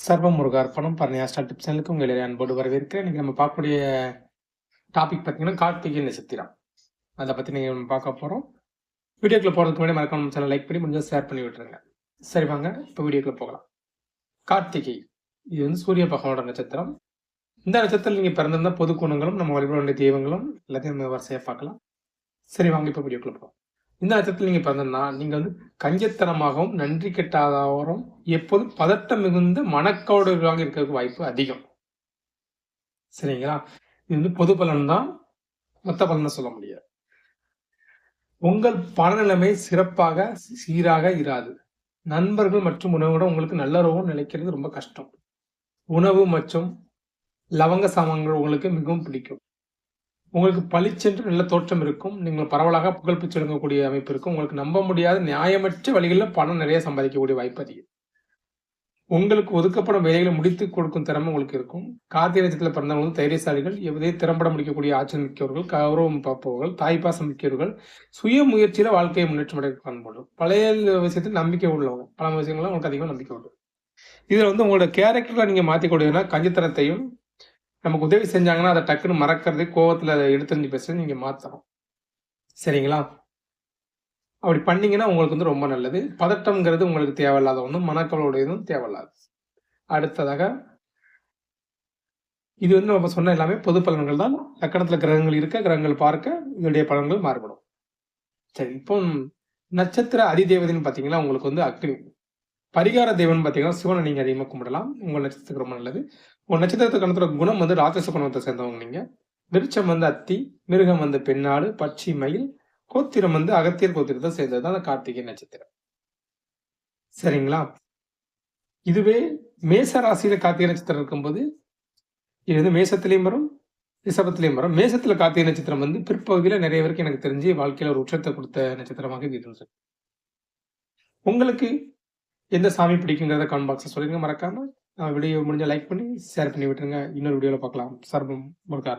சர்வ முருகார்ப்பணம் பரணியாஸ்டா டிப்ஸ் சேனலுக்கு உங்களை அன்போடு வரவேற்கிறேன். இன்னைக்கு நம்ம பார்க்கக்கூடிய டாபிக் பார்த்தீங்கன்னா கார்த்திகை நட்சத்திரம். அதை பற்றி நீங்கள் பார்க்க போகிறோம். வீடியோக்குள்ள போகிறதுக்கு முன்னாடி மறக்காம நம்ம சேனல் லைக் பண்ணி முடிஞ்சால் ஷேர் பண்ணி விட்டுருங்க. சரி வாங்க இப்போ வீடியோக்குள்ள போகலாம். கார்த்திகை இது வந்து சூரிய பகவானோட நட்சத்திரம். இந்த நட்சத்திரத்தில் நீங்கள் பிறந்திருந்த பொது குணங்களும் நம்ம வழிபட வேண்டிய தெய்வங்களும் எல்லாத்தையும் நம்ம வரிசையாக பார்க்கலாம். சரி வாங்க இப்போ வீடியோக்குள்ள போகலாம். இந்த நட்சத்திரத்தில் நீங்கள் பிறந்திருந்தா நீங்கள் வந்து கஞ்சத்தனமாகவும் நன்றி கெட்டாதவரும் எப்போதும் பதட்டம் மிகுந்த மனக்கோடுகளாக இருக்கிறதுக்கு வாய்ப்பு அதிகம். சரிங்களா? இது வந்து பொது பலன் தான், மொத்த பலன் சொல்ல முடியாது. உங்கள் பணநிலைமை சிறப்பாக சீராக இராது. நண்பர்கள் மற்றும் உணவுடன் உங்களுக்கு நல்லுறவும் நிலைக்கிறது ரொம்ப கஷ்டம். உணவு மற்றும் லவங்க சாமான்கள் உங்களுக்கு மிகவும் பிடிக்கும். உங்களுக்கு பளிச்சென்று நல்ல தோற்றம் இருக்கும். நீங்கள் பரவலாக புகழ் பிச்சு எடுக்கக்கூடிய அமைப்பு இருக்கும். உங்களுக்கு நம்ப முடியாத நியாயமற்ற வழிகளில் பணம் நிறைய சம்பாதிக்கக்கூடிய வாய்ப்பு அதிகம். உங்களுக்கு ஒதுக்கப்படும் வேலைகளை முடித்து கொடுக்கும் திறமை உங்களுக்கு இருக்கும். கார்த்திகை நட்சத்திரத்தில் பிறந்தவங்க தைரியசாலிகள், எவரே திறம்பட முடிக்கக்கூடிய ஆற்றல் மிக்கவர்கள், கௌரவம் பார்ப்பவர்கள், தாய்ப்பாசம் மிக்கவர்கள், சுய முயற்சியில வாழ்க்கையை முன்னேற்றம் அடைய காண்போம். பழைய விஷயத்தில் நம்பிக்கை உள்ளவங்க, பல விஷயங்கள்லாம் உங்களுக்கு அதிகமாக நம்பிக்கை உண்டு. இதுல வந்து உங்களோட கேரக்டர்ல நீங்க மாற்றிக்கூடியதுன்னா கஞ்சித்தனத்தையும் நமக்கு உதவி செஞ்சாங்கன்னா அதை டக்குன்னு மறக்கிறது, கோவத்துல அதை எடுத்துரிஞ்சு பேசுறது நீங்க மாற்றணும். சரிங்களா? அப்படி பண்ணீங்கன்னா உங்களுக்கு வந்து ரொம்ப நல்லது. பதட்டம்ங்கிறது உங்களுக்கு தேவையில்லாத ஒன்றும், மனக்கவலையுடையதும் தேவையில்லாது. அடுத்ததாக இது வந்து நம்ம சொன்ன எல்லாமே பொது பலன்கள் தான். லக்கணத்துல கிரகங்கள் இருக்க, கிரகங்கள் பார்க்க இதனுடைய பலன்கள் மாறுபடும். சரி, இப்போ நட்சத்திர அதிதேவதைன்னு பார்த்தீங்கன்னா உங்களுக்கு வந்து அக்னி. பரிகார தெய்வம்னு பார்த்தீங்கன்னா சிவனை நீங்க அதிகமாக கும்பிடலாம். உங்கள் நட்சத்திரத்துக்கு ரொம்ப நல்லது. உங்கள் நட்சத்திரத்துக்கு கணத்துல குணம் வந்து ராட்சச குணத்தை சேர்ந்தவங்க நீங்க. விருட்சம் வந்து அத்தி, மிருகம் வந்து பெண்ணாடு, பட்சி மயில், கோத்திரம் வந்து அகத்தியர் கோத்திரத்தை சேர்ந்தது தான் கார்த்திகை நட்சத்திரம். சரிங்களா? இதுவே மேச ராசியில கார்த்திகை நட்சத்திரம் இருக்கும்போது இது வந்து மேசத்திலையும் வரும், ரிஷபத்திலையும் வரும். மேசத்துல கார்த்திகை நட்சத்திரம் வந்து பிற்பகுதியில நிறைய பேருக்கு எனக்கு தெரிஞ்சு வாழ்க்கையில ஒரு உச்சத்தை கொடுத்த நட்சத்திரமாக இது இருந்துச்சு. உங்களுக்கு எந்த சாமி பிடிக்குங்கிறத கமெண்ட் பாக்ஸ்ல சொல்லுங்க. மறக்காம வீடியோ முடிஞ்ச லைக் பண்ணி ஷேர் பண்ணி விட்டுருங்க. இன்னொரு வீடியோல பார்க்கலாம். சர்வம் முருகா.